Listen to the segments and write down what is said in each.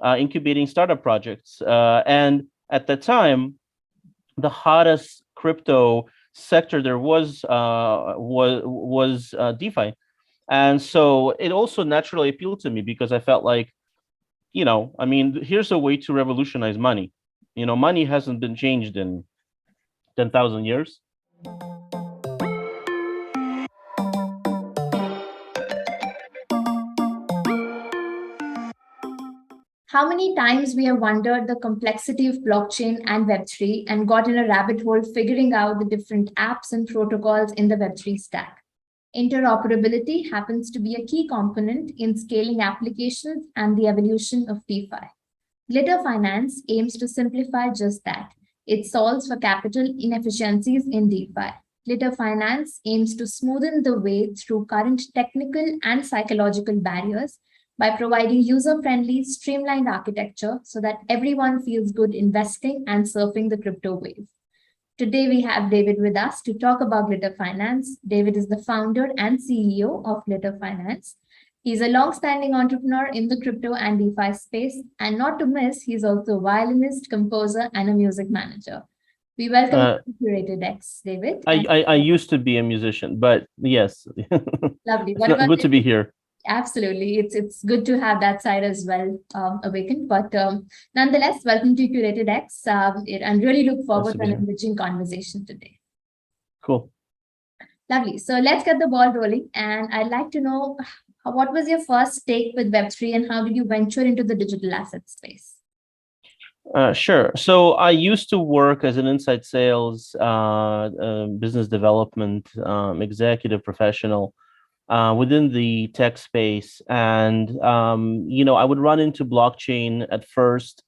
incubating startup projects. And at the time, the hottest crypto sector there was DeFi. And so it also naturally appealed to me because I felt like, I mean, here's a way to revolutionize money. Money hasn't been changed in 10,000 years. How many times we have wondered the complexity of blockchain and Web3 and got in a rabbit hole figuring out the different apps and protocols in the Web3 stack. Interoperability happens to be a key component in scaling applications and the evolution of DeFi. Glitter Finance aims to simplify just that. It solves for capital inefficiencies in DeFi. Glitter Finance aims to smoothen the way through current technical and psychological barriers by providing user-friendly, streamlined architecture so that everyone feels good investing and surfing the crypto wave. Today, we have David with us to talk about Glitter Finance. David is the founder and CEO of Glitter Finance. He's a long-standing entrepreneur in the crypto and DeFi space, and not to miss, he's also a violinist, composer, and a music manager. We welcome you to CuratedX, David. I used to be a musician, but yes. Lovely. Good to be here. Absolutely. It's good to have that side as well awakened. But nonetheless, welcome to CuratedX. I really look forward to an enriching conversation today. Cool. Lovely. So let's get the ball rolling. And I'd like to know, what was your first take with Web3 and how did you venture into the digital asset space? Sure. So I used to work as an inside sales, business development, executive professional within the tech space. And, I would run into blockchain at first,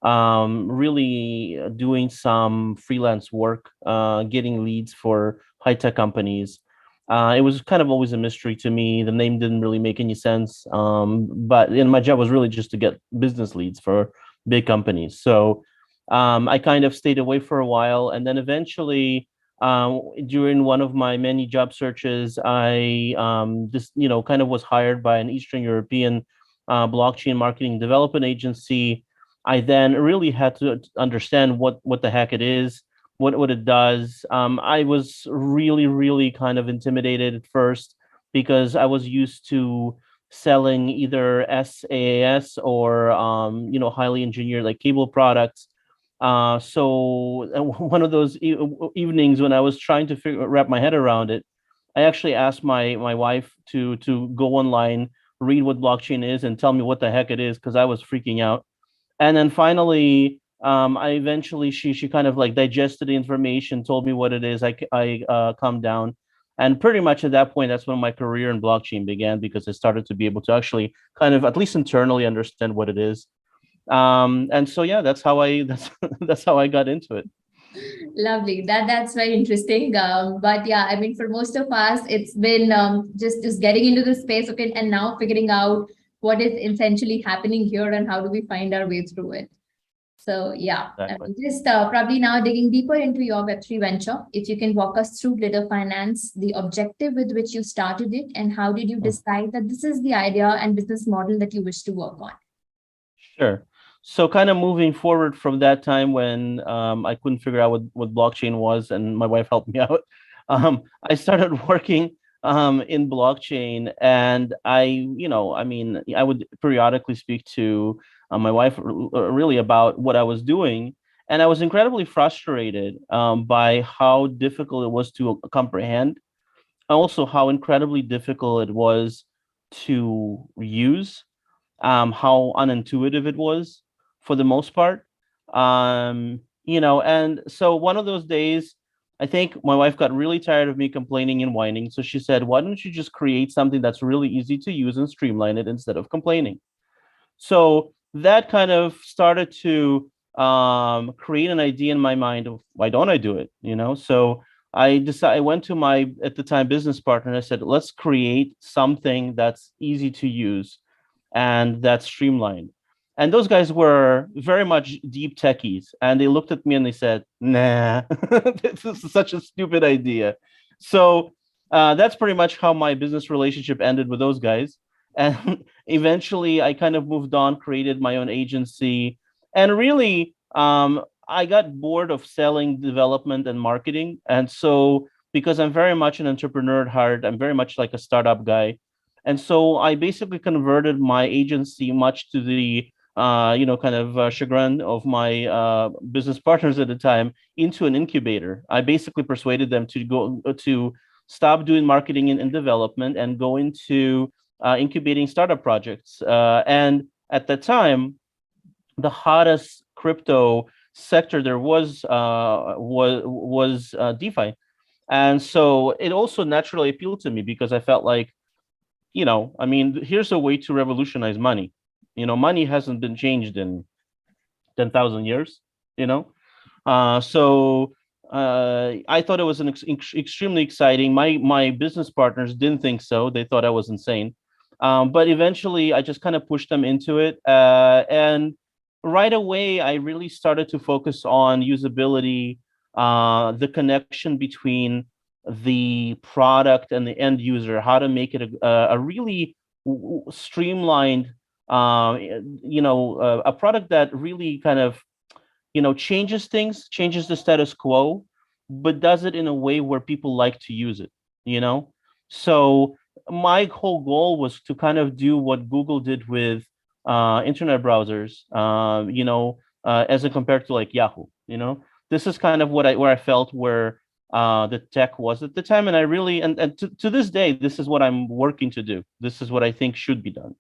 really doing some freelance work, getting leads for high-tech companies. It was kind of always a mystery to me. The name didn't really make any sense. But my job was really just to get business leads for big companies. So I kind of stayed away for a while. And then eventually, during one of my many job searches, I kind of was hired by an Eastern European blockchain marketing development agency. I then really had to understand what the heck it is, what it does. I was really kind of intimidated at first because I was used to selling either SaaS or highly engineered like cable products. So one of those evenings when I was trying to wrap my head around it, I actually asked my wife to go online, read what blockchain is, and tell me what the heck it is because I was freaking out. And then finally, I eventually she kind of like digested the information, told me what it is. I calmed down, and pretty much at that point, that's when my career in blockchain began because I started to be able to actually kind of at least internally understand what it is. And so yeah, that's how I got into it. Lovely. That's very interesting. But yeah, I mean, for most of us, it's been just getting into the space, okay, and now figuring out what is essentially happening here and how do we find our way through it. So yeah, Exactly. just probably now digging deeper into your Web3 venture, if you can walk us through Glitter Finance, the objective with which you started it, and how did you decide that this is the idea and business model that you wish to work on? Sure. So kind of moving forward from that time when I couldn't figure out what blockchain was, and my wife helped me out. I started working in blockchain, and I would periodically speak to my wife really about what I was doing, and I was incredibly frustrated by how difficult it was to comprehend, also how incredibly difficult it was to use, how unintuitive it was for the most part. And so one of those days, I think my wife got really tired of me complaining and whining. So she said, why don't you just create something that's really easy to use and streamline it instead of complaining? So that kind of started to create an idea in my mind of why don't I do it? So I went to my, at the time, business partner, and I said, let's create something that's easy to use and that's streamlined. And those guys were very much deep techies. And they looked at me and they said, nah, this is such a stupid idea. So that's pretty much how my business relationship ended with those guys. And eventually I kind of moved on, created my own agency, and really I got bored of selling development and marketing. And so because I'm very much an entrepreneur at heart, I'm very much like a startup guy. And so I basically converted my agency, much to the kind of chagrin of my business partners at the time, into an incubator. I basically persuaded them to go to stop doing marketing and development and go into incubating startup projects. And at the time, the hottest crypto sector there was DeFi, and so it also naturally appealed to me because I felt like, I mean, here's a way to revolutionize money. Money hasn't been changed in 10,000 years. You know, so I thought it was extremely exciting. My business partners didn't think so; they thought I was insane. But eventually, I just kind of pushed them into it, and right away, I really started to focus on usability, the connection between the product and the end user, how to make it a really streamlined, a product that really kind of changes things, changes the status quo, but does it in a way where people like to use it, you know? So my whole goal was to kind of do what Google did with internet browsers, as a compared to like Yahoo, This is kind of where I felt where the tech was at the time. And I really, and to this day, this is what I'm working to do. This is what I think should be done.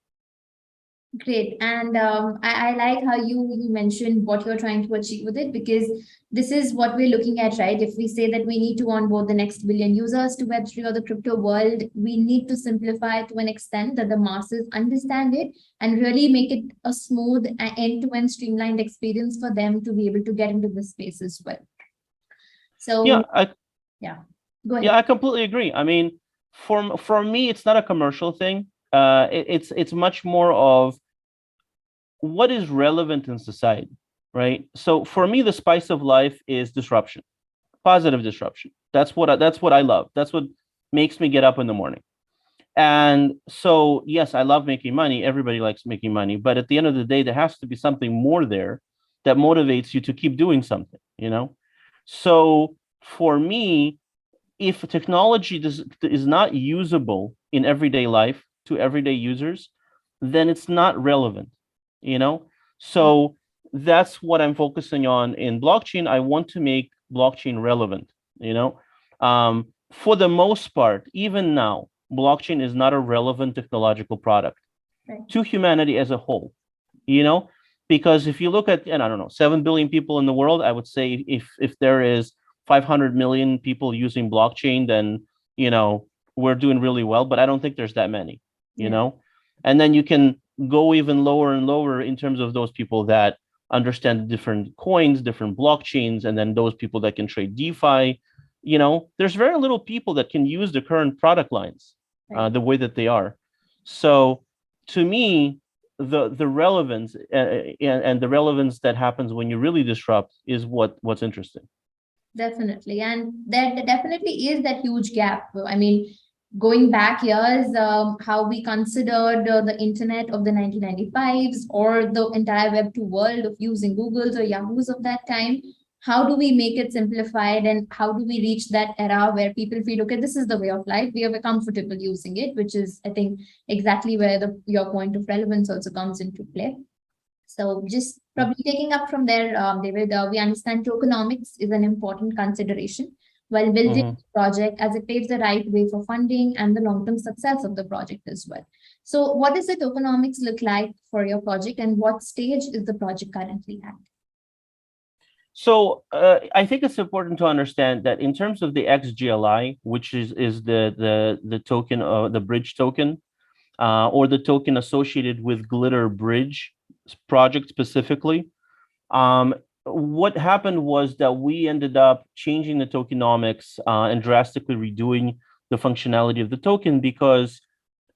Great. And I like how you mentioned what you're trying to achieve with it, because this is what we're looking at, right? If we say that we need to onboard the next billion users to Web3 or the crypto world, we need to simplify it to an extent that the masses understand it and really make it a smooth end-to-end streamlined experience for them to be able to get into this space as well. So yeah, go ahead. Yeah, I completely agree. I mean, for me, it's not a commercial thing. It's much more of what is relevant in society, right? So for me, the spice of life is disruption, positive disruption. That's what I love. That's what makes me get up in the morning. And so, yes, I love making money. Everybody likes making money, but at the end of the day, there has to be something more there that motivates you to keep doing something. So for me, if technology is not usable in everyday life to everyday users, then it's not relevant, So that's what I'm focusing on in blockchain. I want to make blockchain relevant, For the most part, even now, blockchain is not a relevant technological product to humanity as a whole, because if you look at, and I don't know, 7 billion people in the world, I would say if there is 500 million people using blockchain, then we're doing really well. But I don't think there's that many, and then you can go even lower and lower in terms of those people that understand different coins, different blockchains, and then those people that can trade DeFi. There's very little people that can use the current product lines the way that they are. So to me, the relevance and the relevance that happens when you really disrupt is what's interesting. Definitely. And there definitely is that huge gap. I mean, going back years, how we considered the internet of the 1995s or the entire Web2 world of using Googles or Yahoos of that time. How do we make it simplified, and how do we reach that era where people feel, okay, this is the way of life, we are comfortable using it, which is, I think, exactly where your point of relevance also comes into play. So just probably taking up from there, David, we understand tokenomics is an important consideration while building the project, as it paves the right way for funding and the long-term success of the project as well. So what does the tokenomics look like for your project, and what stage is the project currently at? So I think it's important to understand that in terms of the XGLI, which is the token, the bridge token, or the token associated with Glitter Bridge project specifically, what happened was that we ended up changing the tokenomics and drastically redoing the functionality of the token, because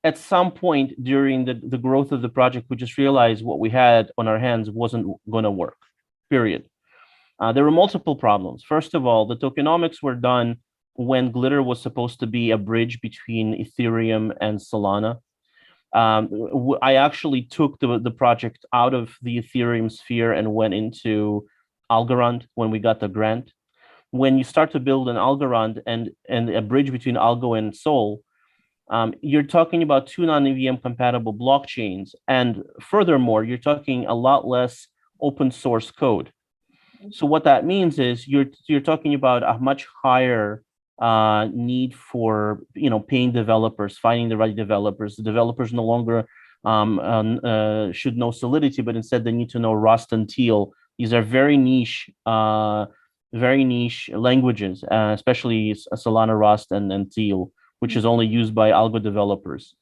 at some point during the growth of the project, we just realized what we had on our hands wasn't going to work, period. There were multiple problems. First of all, the tokenomics were done when Glitter was supposed to be a bridge between Ethereum and Solana. I actually took the project out of the Ethereum sphere and went into Algorand when we got the grant. When you start to build an Algorand and a bridge between Algo and Sol, you're talking about two non-EVM compatible blockchains. And furthermore, you're talking a lot less open source code. So what that means is you're talking about a much higher need for paying developers, finding the right developers. The developers no longer should know Solidity, but instead they need to know Rust and Teal. These are very niche languages, especially Solana Rust and Teal, which is only used by algo developers.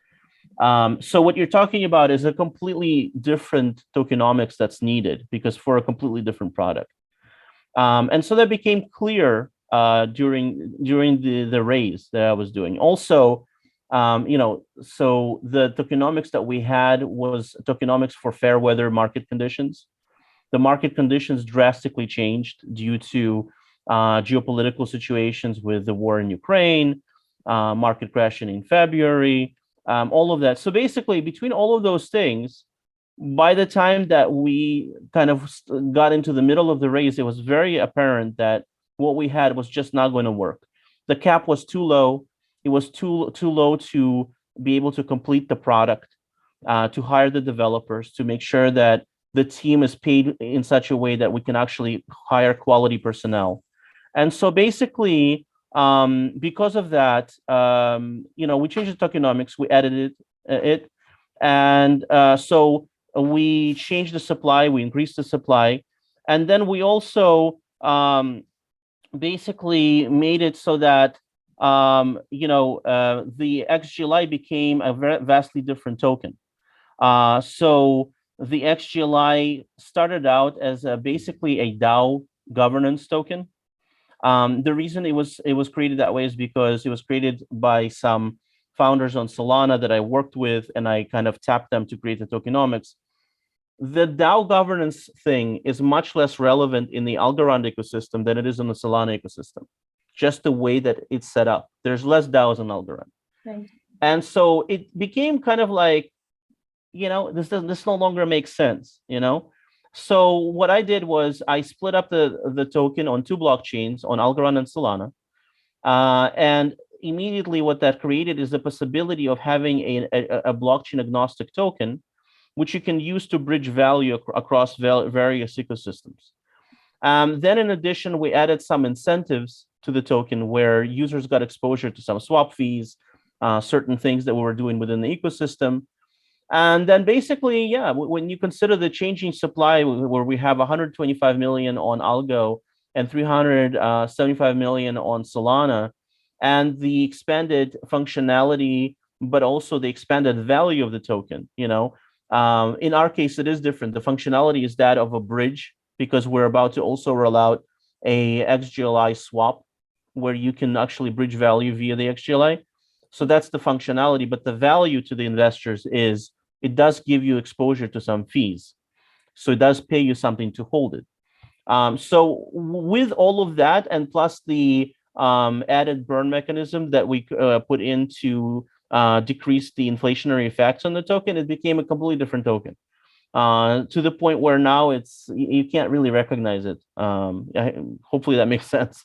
So what you're talking about is a completely different tokenomics that's needed because for a completely different product. And so that became clear during the raise that I was doing. Also, so the tokenomics that we had was tokenomics for fair weather market conditions. The market conditions drastically changed due to geopolitical situations with the war in Ukraine, market crashing in February, all of that. So basically, between all of those things, by the time that we kind of got into the middle of the race, it was very apparent that what we had was just not going to work. The cap was too low. It was too low to be able to complete the product, to hire the developers, to make sure that the team is paid in such a way that we can actually hire quality personnel. And so basically, because of that, we changed the tokenomics, we edited it. And so we changed the supply, we increased the supply. And then we also basically made it so that, the XGLI became a vastly different token. So the XGLI started out as basically a DAO governance token. The reason it was created that way is because it was created by some founders on Solana that I worked with, and I kind of tapped them to create the tokenomics. The DAO governance thing is much less relevant in the Algorand ecosystem than it is in the Solana ecosystem. Just the way that it's set up. There's less DAOs in Algorand. Right. And so it became kind of like, this no longer makes sense, So what I did was I split up the token on two blockchains, on Algorand and Solana. And immediately what that created is the possibility of having a blockchain agnostic token, which you can use to bridge value across various ecosystems. Then in addition, we added some incentives to the token where users got exposure to some swap fees, certain things that we were doing within the ecosystem. And then basically, yeah, when you consider the changing supply where we have 125 million on Algo and 375 million on Solana, and the expanded functionality, but also the expanded value of the token, in our case, it is different. The functionality is that of a bridge because we're about to also roll out a XGLI swap where you can actually bridge value via the XGLI. So that's the functionality, but the value to the investors is it does give you exposure to some fees. So it does pay you something to hold it. So with all of that, and plus the added burn mechanism that we put in to decrease the inflationary effects on the token, it became a completely different token. To the point where now you can't really recognize it. Hopefully that makes sense.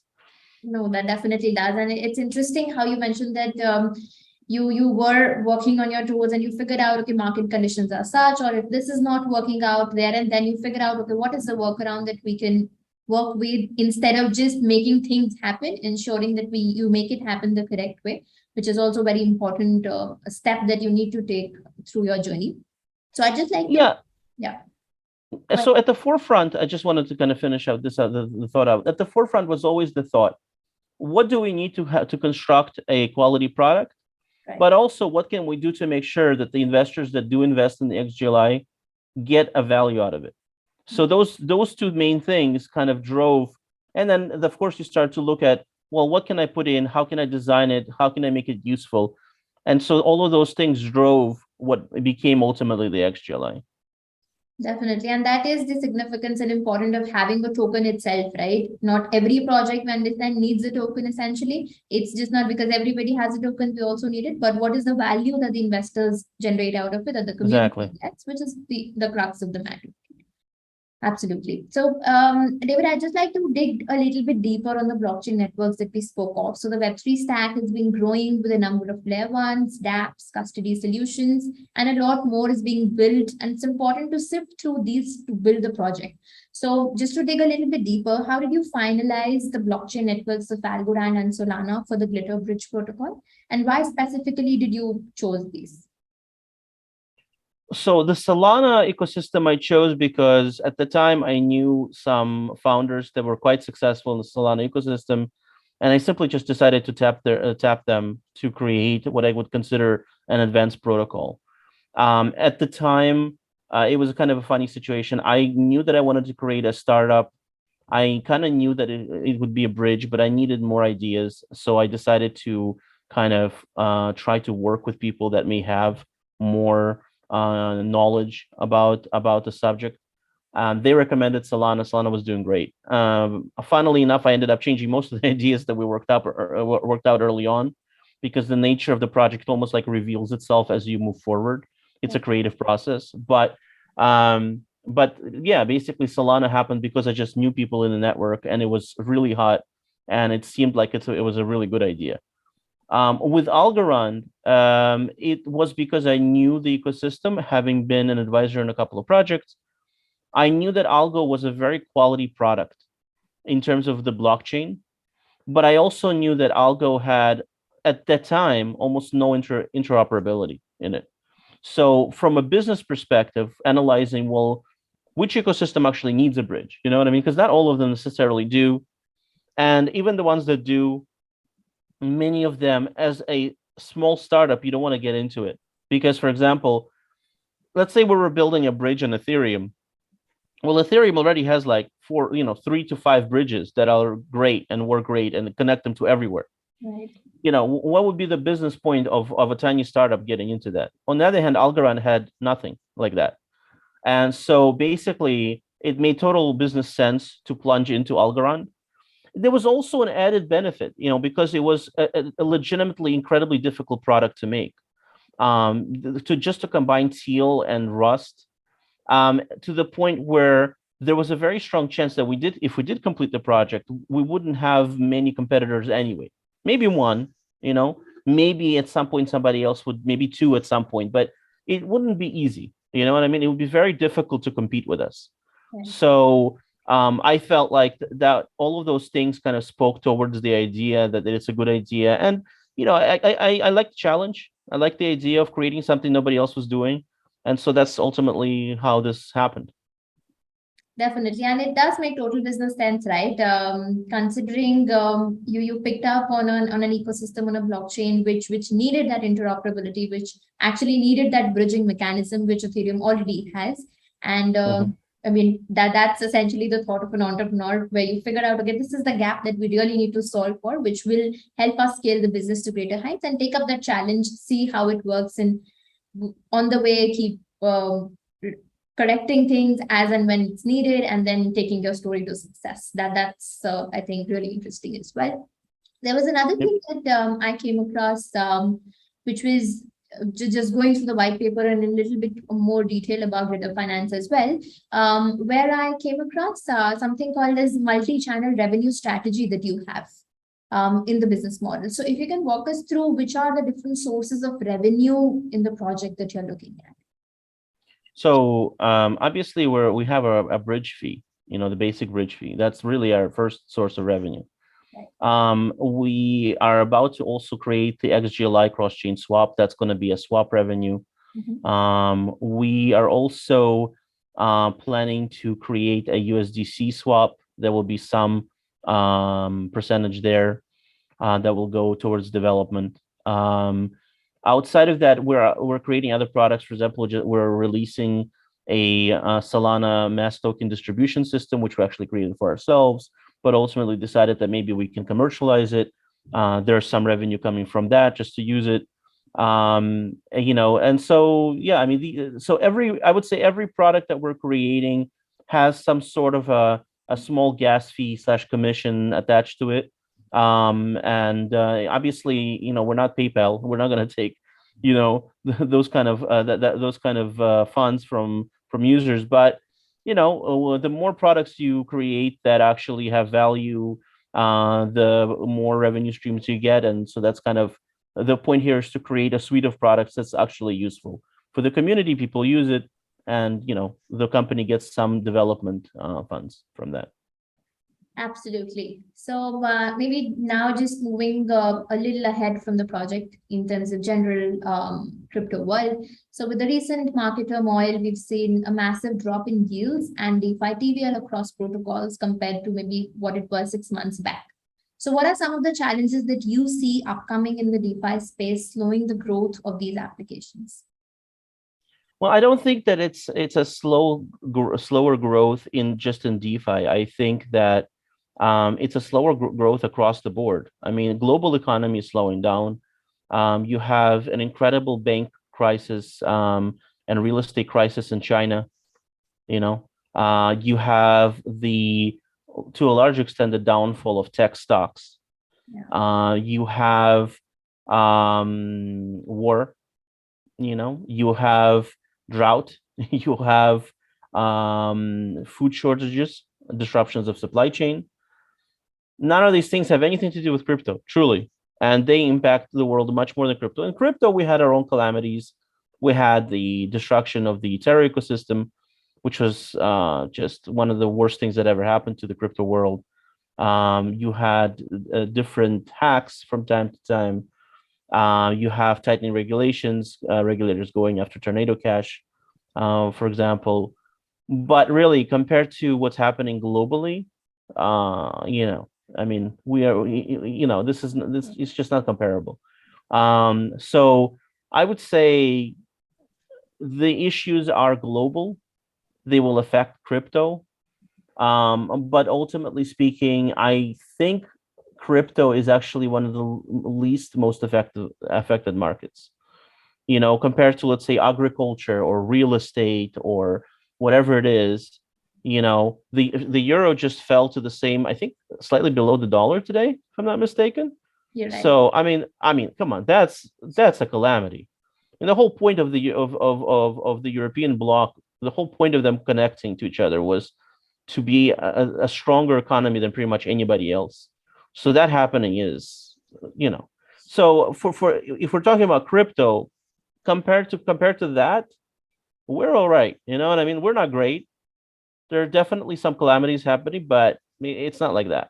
No, that definitely does. And it's interesting how you mentioned that you were working on your toes and you figured out, okay, market conditions are such, or if this is not working out there, and then you figure out, okay, what is the workaround that we can work with instead of just making things happen, ensuring that you make it happen the correct way, which is also very important step that you need to take through your journey. So I just like yeah. So at the forefront, I just wanted to kind of finish out this the thought out. At the forefront was always the thought, what do we need to construct a quality product? Right. But also, what can we do to make sure that the investors that do invest in the XGLI get a value out of it? So those two main things kind of drove, and then of course you start to look at, well, what can I put in? How can I design it? How can I make it useful? And so all of those things drove what became ultimately the XGLI. Definitely. And that is the significance and importance of having a token itself, right? Not every project we understand needs a token essentially. It's just not because everybody has a token, we also need it. But what is the value that the investors generate out of it, or the Exactly. community gets, which is the crux of the matter. Absolutely. So, David, I'd just like to dig a little bit deeper on the blockchain networks that we spoke of. So, the Web3 stack has been growing with a number of layer ones, dApps, custody solutions, and a lot more is being built. And it's important to sift through these to build the project. So, just to dig a little bit deeper, how did you finalize the blockchain networks of Algorand and Solana for the Glitter Bridge protocol? And why specifically did you choose these? So the Solana ecosystem I chose because at the time I knew some founders that were quite successful in the Solana ecosystem, and I simply just decided to tap them to create what I would consider an advanced protocol. At the time, it was kind of a funny situation. I knew that I wanted to create a startup. I kind of knew that it would be a bridge, but I needed more ideas, so I decided to kind of try to work with people that may have more knowledge about the subject. They recommended Solana. Solana was doing great. Funnily enough, I ended up changing most of the ideas that we worked out early on, because the nature of the project almost like reveals itself as you move forward. It's a creative process, but yeah, basically Solana happened because I just knew people in the network, and it was really hot, and it seemed like it was a really good idea. With Algorand, it was because I knew the ecosystem, having been an advisor in a couple of projects. I knew that Algo was a very quality product in terms of the blockchain, but I also knew that Algo had, at that time, almost no interoperability in it. So from a business perspective, analyzing, well, which ecosystem actually needs a bridge? You know what I mean? Because not all of them necessarily do. And even the ones that do, many of them, as a small startup, you don't want to get into it. Because, for example, let's say we were building a bridge on Ethereum. Well, Ethereum already has like 3 to 5 bridges that are great and work great and connect them to everywhere. Right. What would be the business point of a tiny startup getting into that? On the other hand, Algorand had nothing like that. And so basically, it made total business sense to plunge into Algorand. There was also an added benefit, because it was a legitimately incredibly difficult product to make. To combine Teal and Rust, to the point where there was a very strong chance that if we did complete the project, we wouldn't have many competitors anyway. Maybe one, maybe at some point somebody else would, maybe two at some point, but it wouldn't be easy. You know what I mean? It would be very difficult to compete with us. Right. So I felt like that all of those things kind of spoke towards the idea that it's a good idea. And, I like the challenge. I like the idea of creating something nobody else was doing. And so that's ultimately how this happened. Definitely, and it does make total business sense, right? Considering you picked up on an ecosystem, on a blockchain which needed that interoperability, which actually needed that bridging mechanism, which Ethereum already has. And I mean that's essentially the thought of an entrepreneur, where you figure out, okay, this is the gap that we really need to solve for, which will help us scale the business to greater heights and take up that challenge, see how it works, and on the way keep correcting things as and when it's needed, and then taking your story to success. That's I think really interesting as well. There was another thing that I came across, which was just going through the white paper and a little bit more detail about Glitter Finance as well, where I came across something called as multi-channel revenue strategy that you have in the business model. So if you can walk us through which are the different sources of revenue in the project that you're looking at. So obviously we have a bridge fee, the basic bridge fee. That's really our first source of revenue. Right. We are about to also create the XGLI cross-chain swap. That's going to be a swap revenue. We are also planning to create a USDC swap. There will be some percentage there that will go towards development. Outside of that, we're creating other products. For example, we're releasing a Solana mass token distribution system, which we actually created for ourselves, but ultimately decided that maybe we can commercialize it. There's some revenue coming from that just to use it. And so yeah, I mean, I would say every product that we're creating has some sort of a small gas fee slash commission attached to it. And obviously, we're not PayPal. We're not going to take, those kind of those kind of funds from users. But the more products you create that actually have value, the more revenue streams you get. And so that's kind of the point here, is to create a suite of products that's actually useful for the community. People use it, and the company gets some development funds from that. Absolutely. So maybe now just moving a little ahead from the project in terms of general crypto world. So with the recent market turmoil, we've seen a massive drop in yields and DeFi TVL across protocols compared to maybe what it was 6 months back. So what are some of the challenges that you see upcoming in the DeFi space, slowing the growth of these applications? Well, I don't think that it's a slower growth in DeFi. I think that it's a slower growth across the board. I mean, global economy is slowing down. You have an incredible bank crisis and real estate crisis in China. You have to a large extent, the downfall of tech stocks. Yeah. You have war. You have drought. You have food shortages, disruptions of supply chain. None of these things have anything to do with crypto, truly, and they impact the world much more than crypto. In crypto, we had our own calamities. We had the destruction of the Ethereum ecosystem, which was just one of the worst things that ever happened to the crypto world. You had different hacks from time to time. You have tightening regulations, regulators going after Tornado Cash, for example. But really, compared to what's happening globally, I mean, we are, this is just not comparable. So I would say the issues are global. They will affect crypto. But ultimately speaking, I think crypto is actually one of the least most affected markets. Compared to, let's say, agriculture or real estate or whatever it is. The euro just fell to the same, I think, slightly below the dollar today, if I'm not mistaken. You're right. So I mean, come on, that's a calamity. And the whole point of the European bloc, the whole point of them connecting to each other was to be a stronger economy than pretty much anybody else. So that happening is, so for if we're talking about crypto, compared to that, we're all right. You know what I mean? We're not great. There are definitely some calamities happening, but it's not like that.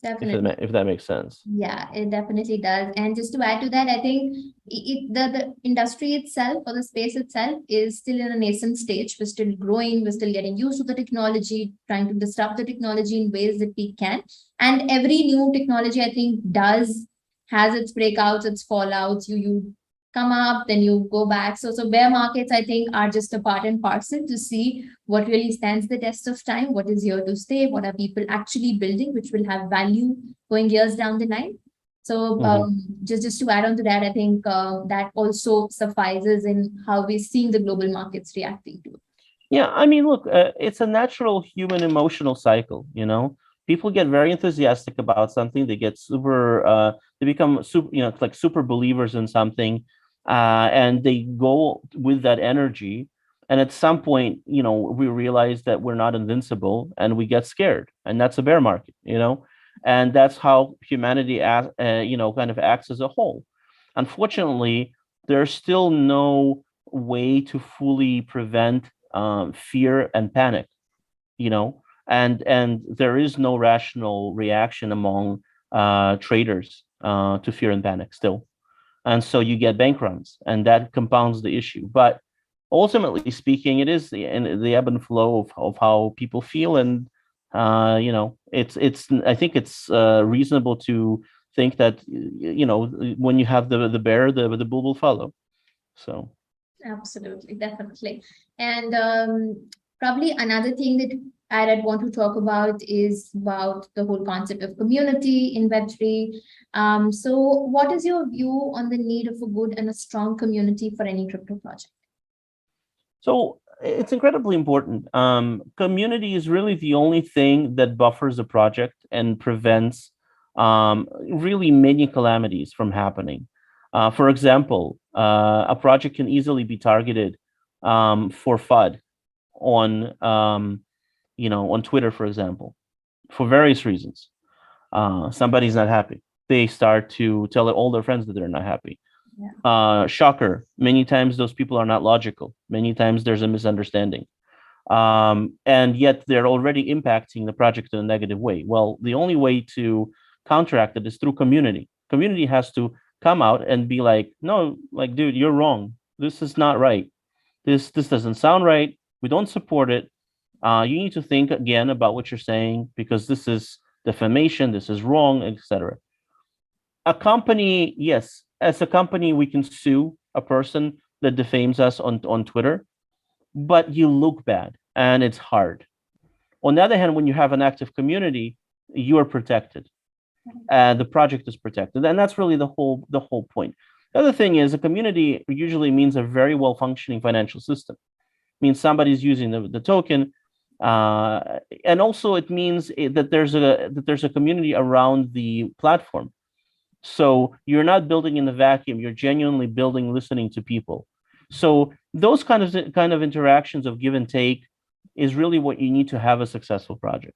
Definitely. If that makes sense. Yeah, it definitely does. And just to add to that, I think the industry itself or the space itself is still in a nascent stage. We're still growing, we're still getting used to the technology, trying to disrupt the technology in ways that we can. And every new technology, I think, has its breakouts, its fallouts. You come up, then you go back. So bear markets, I think, are just a part and parcel to see what really stands the test of time, what is here to stay, what are people actually building, which will have value going years down the line. So just to add on to that, I think that also suffices in how we're seeing the global markets reacting to it. Yeah, I mean, look, it's a natural human emotional cycle. People get very enthusiastic about something. They get they become super, like super believers in something, and they go with that energy. And at some point, we realize that we're not invincible, and we get scared, and that's a bear market. And that's how humanity, kind of acts as a whole. Unfortunately, there's still no way to fully prevent fear and panic, and there is no rational reaction among traders to fear and panic still. And so you get bank runs, and that compounds the issue. But ultimately speaking, it is the ebb and flow of how people feel. And it's I think it's reasonable to think that when you have the bear, the bull will follow. So absolutely, definitely. And probably another thing that I'd want to talk about is about the whole concept of community in Web3. So what is your view on the need of a good and a strong community for any crypto project? So it's incredibly important. Community is really the only thing that buffers a project and prevents really many calamities from happening. For example, a project can easily be targeted for FUD on on Twitter, for example, for various reasons. Somebody's not happy. They start to tell all their friends that they're not happy. Shocker, many times those people are not logical. Many times there's a misunderstanding. And yet they're already impacting the project in a negative way. Well, the only way to counteract it is through community. Community has to come out and be like, no, like, dude, you're wrong. This is not right. This doesn't sound right. We don't support it. You need to think again about what you're saying because this is defamation, this is wrong, etc. A company, yes, as a company, we can sue a person that defames us on Twitter, but you look bad and it's hard. On the other hand, when you have an active community, you are protected. The project is protected. And that's really the whole point. The other thing is a community usually means a very well functioning financial system. It means somebody's using the token. And also it means that there's a community around the platform. So you're not building in the vacuum, you're genuinely building listening to people. So those kind of interactions of give and take is really what you need to have a successful project.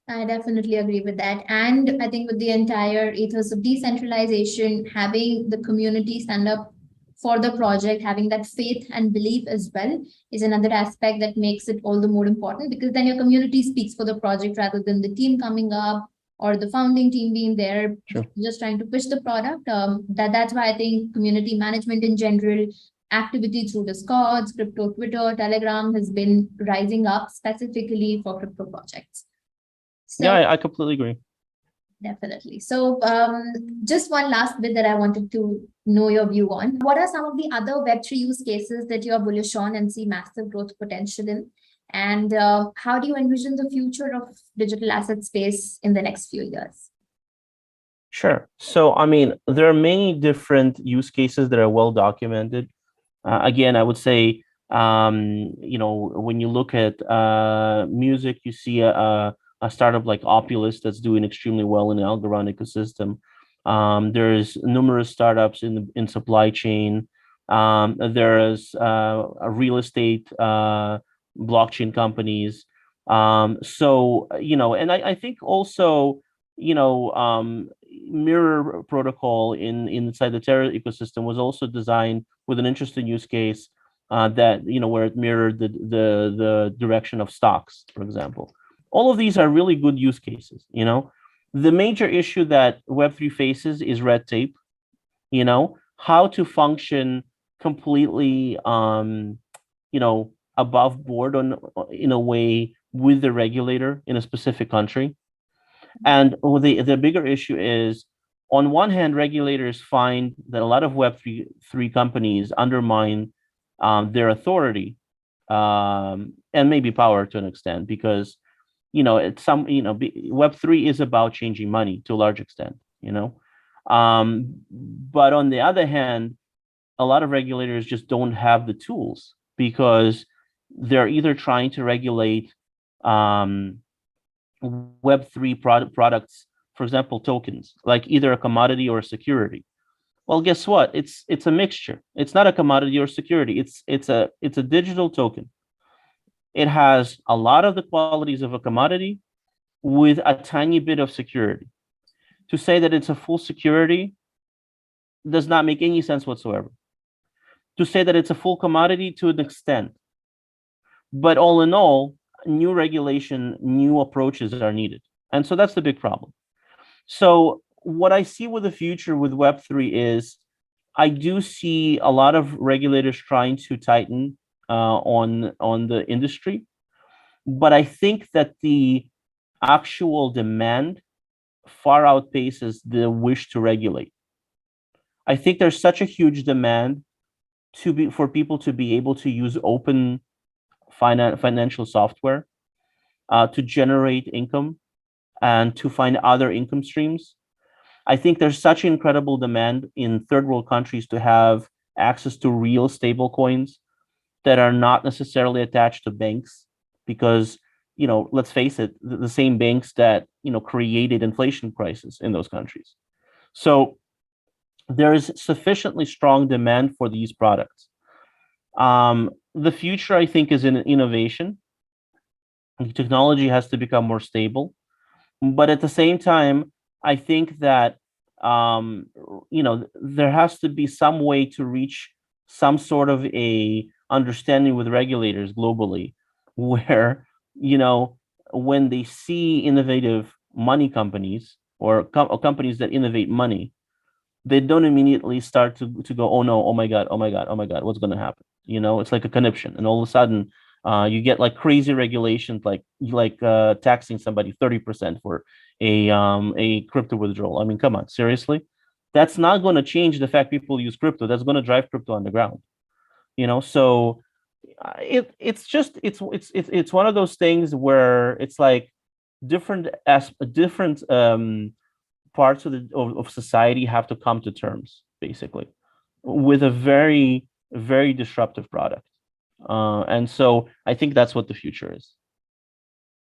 I definitely agree with that. And I think with the entire ethos of decentralization, having the community stand up for the project, having that faith and belief as well is another aspect that makes it all the more important because then your community speaks for the project rather than the team coming up or the founding team being there, Sure. just trying to push the product. That's why I think community management in general, activity through Discords, crypto Twitter, Telegram has been rising up specifically for crypto projects. So, Yeah, I completely agree. Definitely. So just one last bit that I wanted to know your view on. What are some of the other Web3 use cases that you are bullish on and see massive growth potential in? And how do you envision the future of digital asset space in the next few years? Sure. So, I mean, there are many different use cases that are well documented. Again, I would say, when you look at music, you see a startup like Opulus that's doing extremely well in the Algorand ecosystem. There's numerous startups in supply chain. There's a real estate blockchain companies. And I think also, Mirror protocol inside the Terra ecosystem was also designed with an interesting use case that where it mirrored the direction of stocks, for example. All of these are really good use cases. The major issue that Web3 faces is red tape. How to function completely above board in a way with the regulator in a specific country. And the bigger issue is, on one hand, regulators find that a lot of Web3 companies undermine their authority and maybe power to an extent because, Web3 is about changing money to a large extent, But on the other hand, a lot of regulators just don't have the tools because they're either trying to regulate Web3 products, for example, tokens, like either a commodity or a security. Well, guess what? It's a mixture. It's not a commodity or security. It's a digital token. It has a lot of the qualities of a commodity with a tiny bit of security. To say that it's a full security does not make any sense whatsoever. To say that it's a full commodity to an extent. But all in all, new regulation, new approaches are needed. And so that's the big problem. So what I see with the future with Web3 is I do see a lot of regulators trying to tighten on the industry. But I think that the actual demand far outpaces the wish to regulate. I think there's such a huge demand for people to be able to use open financial software to generate income and to find other income streams. I think there's such incredible demand in third world countries to have access to real stable coins that are not necessarily attached to banks, because, let's face it, the same banks that, created inflation crisis in those countries. So there is sufficiently strong demand for these products. The future, I think, is in innovation. Technology has to become more stable, but at the same time, I think that there has to be some way to reach some sort of a understanding with regulators globally, where when they see innovative money companies or companies that innovate money, they don't immediately start to go, oh no, oh my god, oh my god, oh my god, what's going to happen? It's like a conniption, and all of a sudden you get like crazy regulations, like taxing somebody 30% for a crypto withdrawal. I mean, come on, seriously? That's not going to change the fact people use crypto. That's going to drive crypto underground. So it's one of those things where it's like different parts of society have to come to terms, basically, with a very, very disruptive product. And so I think that's what the future is.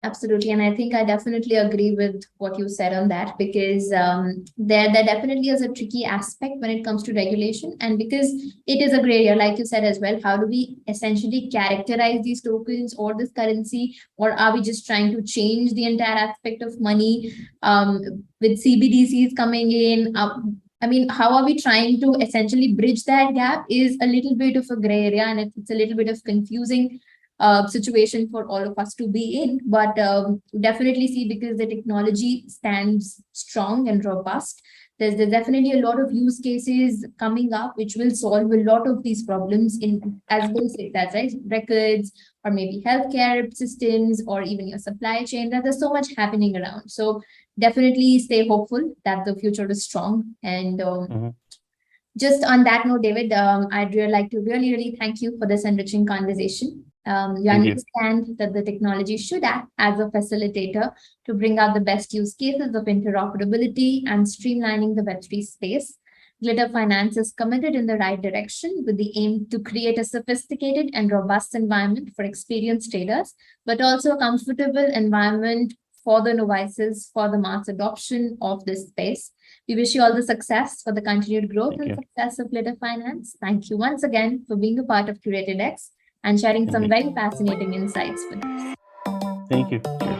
Absolutely. And I think I definitely agree with what you said on that, because there definitely is a tricky aspect when it comes to regulation. And because it is a gray area, like you said as well, how do we essentially characterize these tokens or this currency? Or are we just trying to change the entire aspect of money with CBDCs coming in? I mean, how are we trying to essentially bridge that gap is a little bit of a gray area, and it's a little bit of confusing situation for all of us to be in, but definitely see, because the technology stands strong and robust. There's definitely a lot of use cases coming up which will solve a lot of these problems in as basic as right records, or maybe healthcare systems, or even your supply chain. That there's so much happening around. So definitely stay hopeful that the future is strong. And just on that note, David, I'd really like to really thank you for this enriching conversation. You understand that the technology should act as a facilitator to bring out the best use cases of interoperability and streamlining the Web3 space. Glitter Finance is committed in the right direction, with the aim to create a sophisticated and robust environment for experienced traders, but also a comfortable environment for the novices, for the mass adoption of this space. We wish you all the success for the continued growth and success of Glitter Finance. Thank you once again for being a part of CuratedX and sharing some very fascinating insights with us. Thank you.